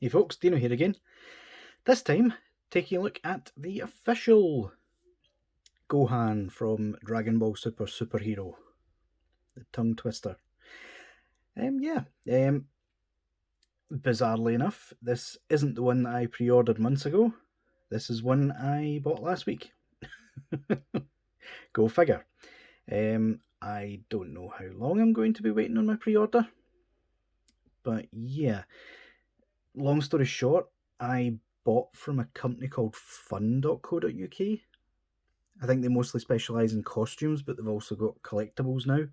Hey folks, Deano here again. This time, taking a look at the official Gohan from Dragonball Super Superhero. The tongue twister. Bizarrely enough, this isn't the one that I pre-ordered months ago. This is one I bought last week. Go figure. I don't know how long I'm going to be waiting on my pre-order. But yeah, long story short, I bought from a company called fun.co.uk. I think they mostly specialise in costumes, but they've also got collectibles now.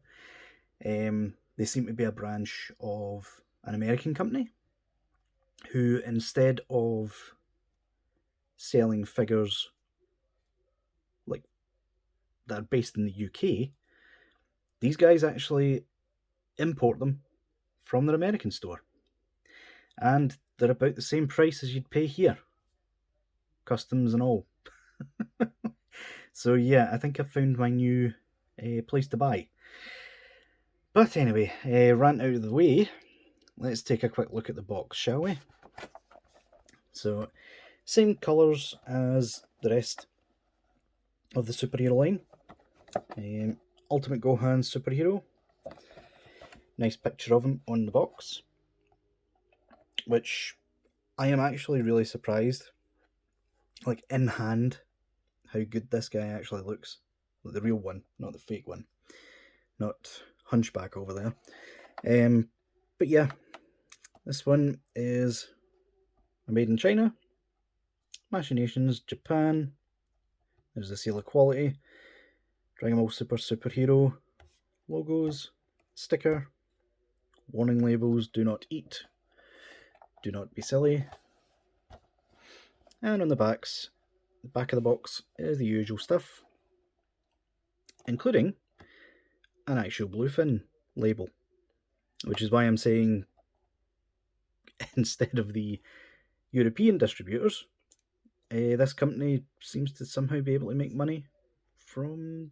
They seem to be a branch of an American company who, instead of selling figures like that are based in the UK, these guys actually import them from their American store. And they're about the same price as you'd pay here. Customs and all. So yeah, I think I've found my new place to buy. But anyway, rant out of the way, let's take a quick look at the box, shall we? So, same colours as the rest of the superhero line. Ultimate Gohan Superhero. Nice picture of him on the box. Which I am actually really surprised, like in hand, how good this guy actually looks. Like the real one, not the fake one. Not Hunchback over there. But yeah, this one is made in China. Machinations, Japan. There's the seal of quality. Dragonball Super Superhero. Logos. Sticker. Warning labels, do not eat. Do not be silly. And on the back of the box is the usual stuff, including an actual bluefin label, which is why I'm saying instead of the European distributors, this company seems to somehow be able to make money from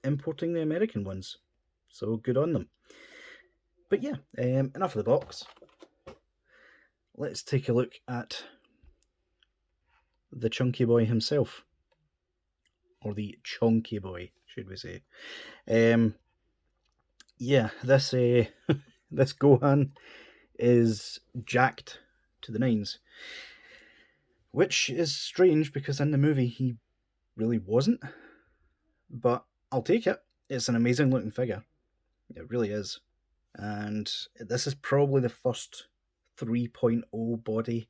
importing the American ones. So good on them. But yeah, enough of the box. Let's take a look at the chunky boy himself. Or the chonky boy, should we say. Yeah, this this Gohan is jacked to the nines. Which is strange because in the movie he really wasn't. But I'll take it. It's an amazing looking figure. It really is. And this is probably the first 3.0 body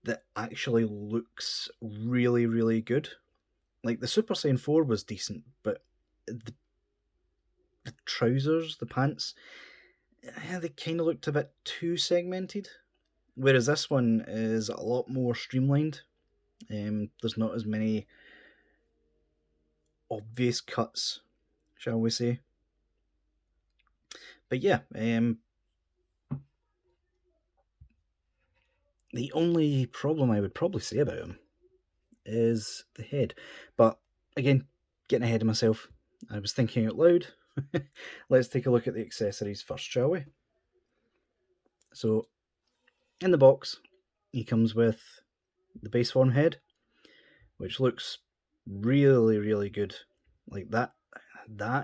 that actually looks really, really good. Like the Super Saiyan 4 was decent, but the trousers, the pants, they kind of looked a bit too segmented. Whereas this one is a lot more streamlined. There's not as many obvious cuts, shall we say. But yeah, the only problem I would probably say about him is the head. But again, getting ahead of myself, I was thinking out loud. Let's take a look at the accessories first, shall we? So, in the box, he comes with the base form head, which looks really, really good. Like that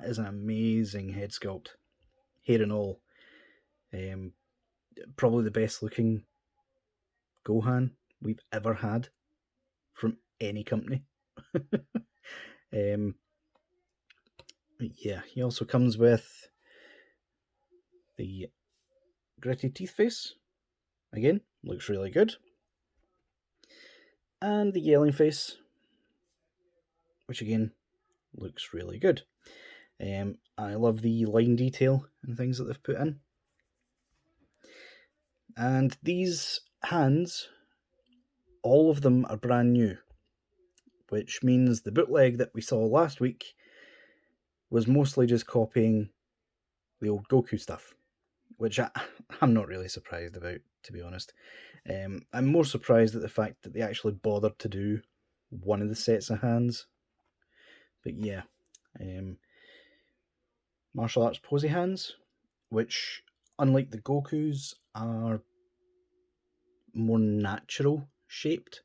is an amazing head sculpt. Hair and all. Probably the best looking Gohan we've ever had from any company. Yeah, he also comes with the gritty teeth face. Again, looks really good. And the yelling face, which again looks really good. I love the line detail and things that they've put in. And these hands, all of them are brand new, which means the bootleg that we saw last week was mostly just copying the old Goku stuff, which I'm not really surprised about, to be honest. I'm more surprised at the fact that they actually bothered to do one of the sets of hands. But yeah, martial arts posy hands, which, unlike the Gokus, are more natural shaped.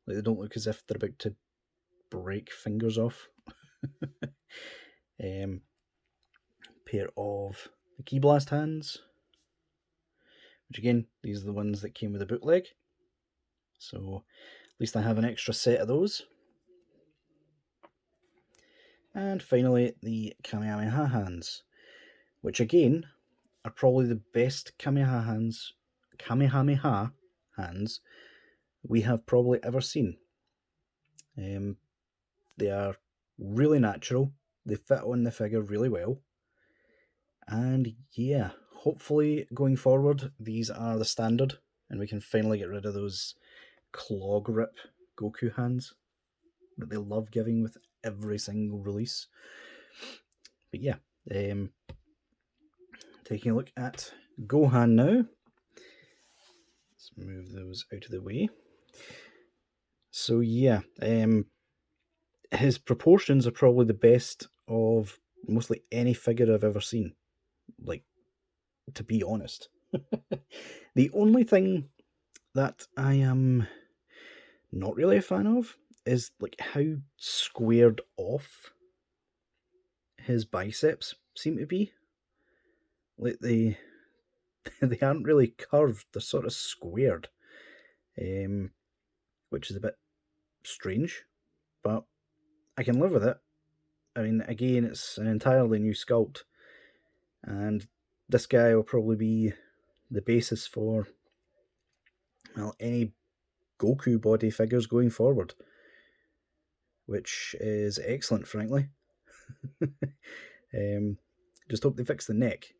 Like they don't look as if they're about to break fingers off. Pair of the Key Blast hands, which again, these are the ones that came with the bootleg. So at least I have an extra set of those. And finally, the Kamehameha hands, which again are probably the best Kamehameha hands we have probably ever seen. They are really natural, they fit on the figure really well, and yeah, hopefully going forward these are the standard and we can finally get rid of those claw grip Goku hands that they love giving with every single release. But yeah, taking a look at Gohan now. Let's move those out of the way. So yeah, his proportions are probably the best of mostly any figure I've ever seen. Like, to be honest. The only thing that I am not really a fan of is like how squared off his biceps seem to be. Like they aren't really curved, they're sort of squared, which is a bit strange, but I can live with it. I mean, again, it's an entirely new sculpt, and this guy will probably be the basis for, well, any Goku body figures going forward, which is excellent, frankly. Just hope they fix the neck,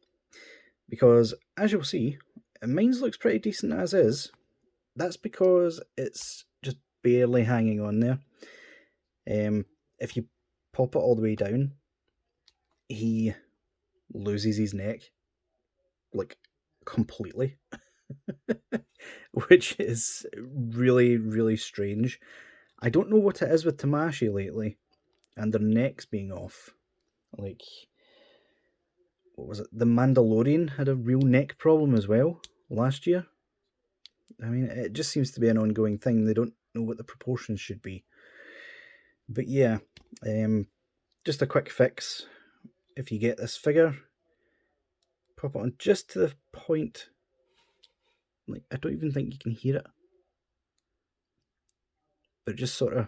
because as you'll see, mine looks pretty decent as is. That's because it's just barely hanging on there. If you pop it all the way down, he loses his neck, like, completely. Which is really, really strange. I don't know what it is with Tamashii lately, and their necks being off. Like, what was it? The Mandalorian had a real neck problem as well last year. I mean, it just seems to be an ongoing thing. They don't know what the proportions should be. But yeah, just a quick fix. If you get this figure, pop it on just to the point. Like, I don't even think you can hear it. But it just sort of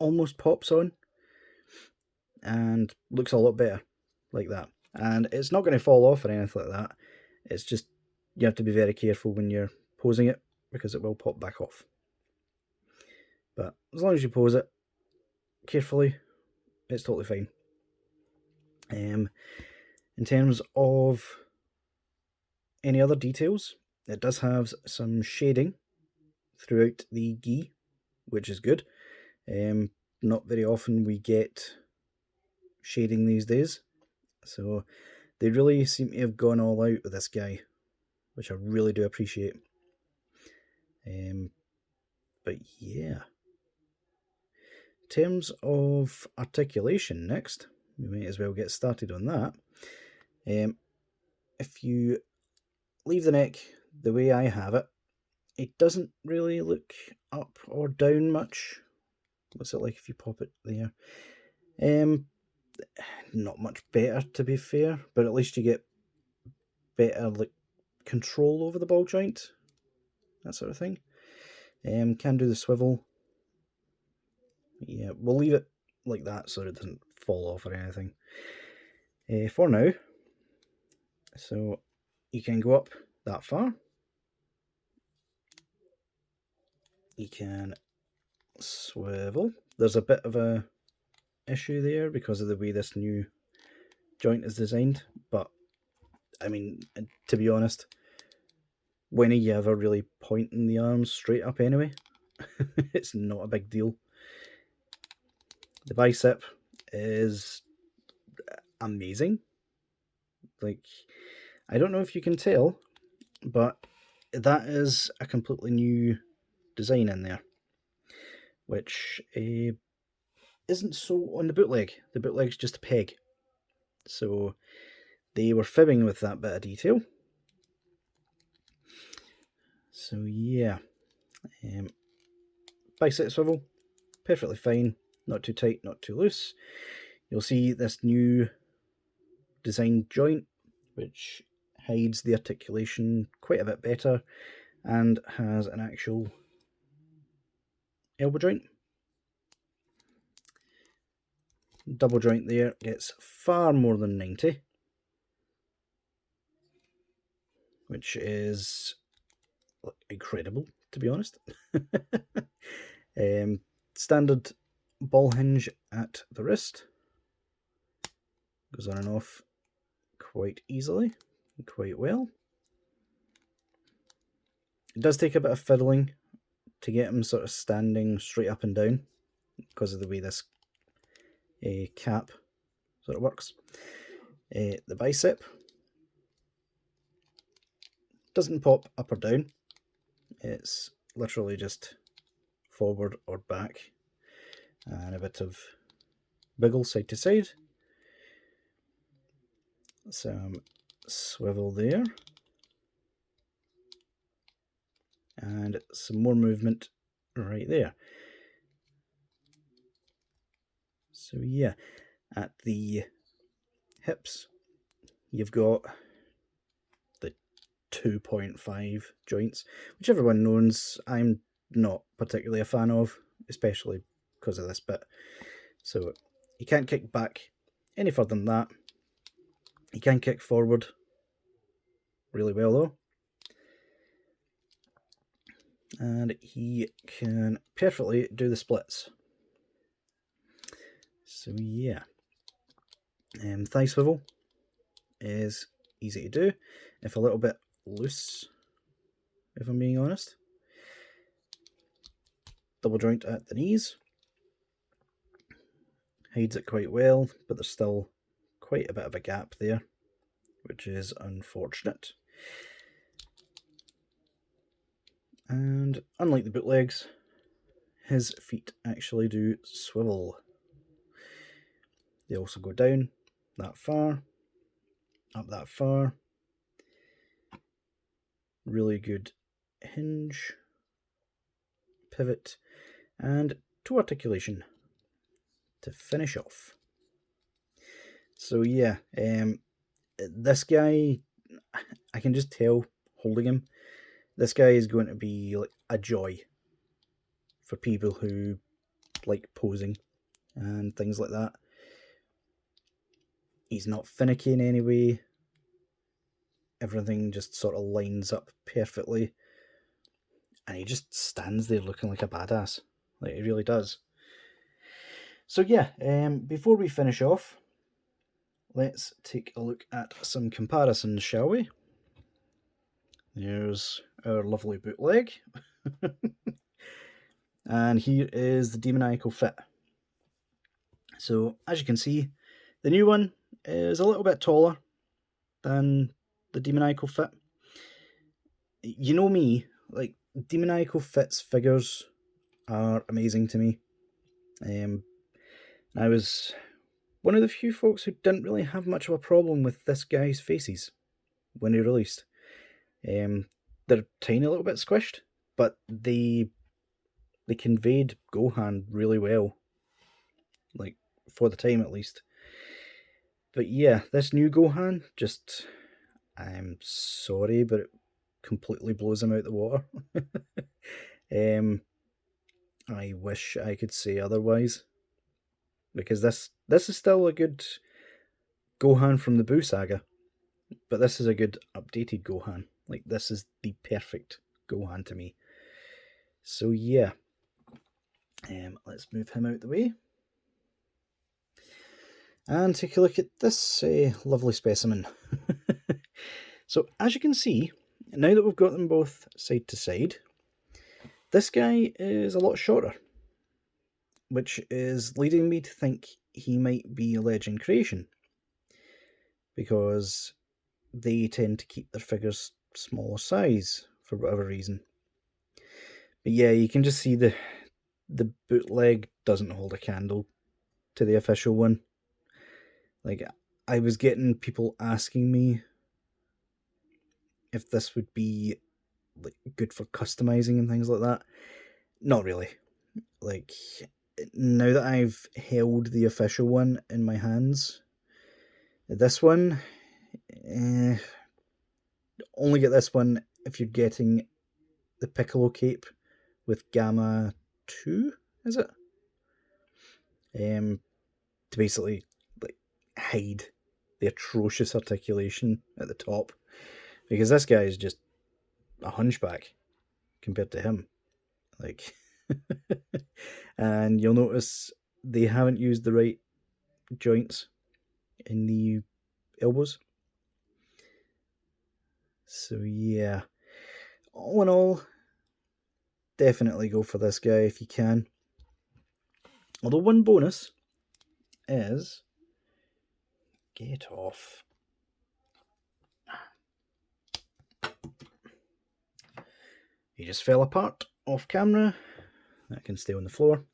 almost pops on and looks a lot better like that. And it's not going to fall off or anything like that. It's just you have to be very careful when you're posing it, because it will pop back off. But as long as you pose it carefully, it's totally fine. In terms of any other details, it does have some shading throughout the gi, which is good. Not very often we get shading these days, so they really seem to have gone all out with this guy, which I really do appreciate. But yeah, in terms of articulation next, we might as well get started on that. If you leave the neck the way I have it, it doesn't really look up or down much. What's it like if you pop it there? Not much better, to be fair, but at least you get better like control over the ball joint, that sort of thing. Can do the swivel. Yeah, we'll leave it like that so it doesn't fall off or anything for now. So you can go up that far. You can swivel. There's a bit of a issue there because of the way this new joint is designed, but I mean, to be honest, when are you ever really pointing the arms straight up anyway? It's not a big deal. The bicep is amazing. Like, I don't know if you can tell, but that is a completely new design in there, which isn't so on the bootleg. The bootleg's just a peg. So they were fibbing with that bit of detail. So yeah, bicep swivel, perfectly fine, not too tight, not too loose. You'll see this new design joint, which hides the articulation quite a bit better and has an actual elbow joint. Double joint there gets far more than 90, which is incredible, to be honest. Standard ball hinge at the wrist, goes on and off quite easily, quite well. It does take a bit of fiddling to get him sort of standing straight up and down because of the way this cap sort of works. The bicep doesn't pop up or down, it's literally just forward or back, and a bit of wiggle side to side. Some swivel there, and some more movement right there. So yeah, at the hips you've got the 2.5 joints, which everyone knows I'm not particularly a fan of, especially because of this bit. So you can't kick back any further than that. You can kick forward really well though, and he can perfectly do the splits. So yeah, thigh swivel is easy to do, if a little bit loose, if I'm being honest. Double joint at the knees, hides it quite well, but there's still quite a bit of a gap there, which is unfortunate. And unlike the bootlegs, his feet actually do swivel. They also go down that far, up that far. Really good hinge, pivot, and toe articulation to finish off. So yeah, this guy, I can just tell holding him, this guy is going to be like a joy for people who like posing and things like that. He's not finicky in any way. Everything just sort of lines up perfectly, and he just stands there looking like a badass. Like, he really does. So yeah, before we finish off, let's take a look at some comparisons, shall we? There's our lovely bootleg. And here is the demoniacal fit. So as you can see, the new one is a little bit taller than the demoniacal fit. You know me, like, demoniacal fits figures are amazing to me. I was one of the few folks who didn't really have much of a problem with this guy's faces when he released. They're tiny little bit squished, but they conveyed Gohan really well, like, for the time at least. But yeah, this new Gohan, just, I'm sorry, but it completely blows him out the water. I wish I could say otherwise, because this is still a good Gohan from the Buu saga, but this is a good updated Gohan. Like, this is the perfect Gohan to me. So yeah, let's move him out the way and take a look at this lovely specimen. So as you can see, now that we've got them both side to side, this guy is a lot shorter, which is leading me to think he might be a legend creation, because they tend to keep their figures smaller size for whatever reason. But yeah, you can just see the bootleg doesn't hold a candle to the official one. Like, I was getting people asking me if this would be like good for customizing and things like that. Not really. Like, now that I've held the official one in my hands, this one, only get this one if you're getting the Piccolo cape with Gamma 2, is it? To basically like hide the atrocious articulation at the top, because this guy is just a hunchback compared to him. Like, and you'll notice they haven't used the right joints in the elbows. So yeah, all in all, definitely go for this guy if you can. Although one bonus is, get off. He just fell apart off camera. That can stay on the floor.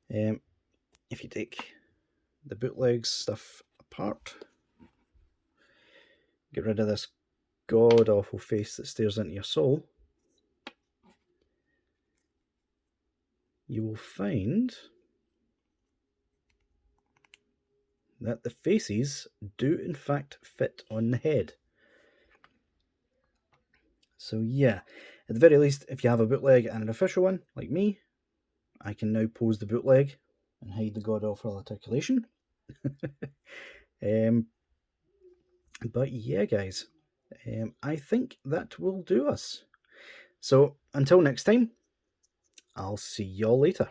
If you take the bootleg stuff apart, get rid of this god awful face that stares into your soul, you will find that the faces do in fact fit on the head. So yeah, at the very least, if you have a bootleg and an official one, like me, I can now pose the bootleg and hide the god awful articulation. But yeah, guys, I think that will do us. So until next time, I'll see y'all later.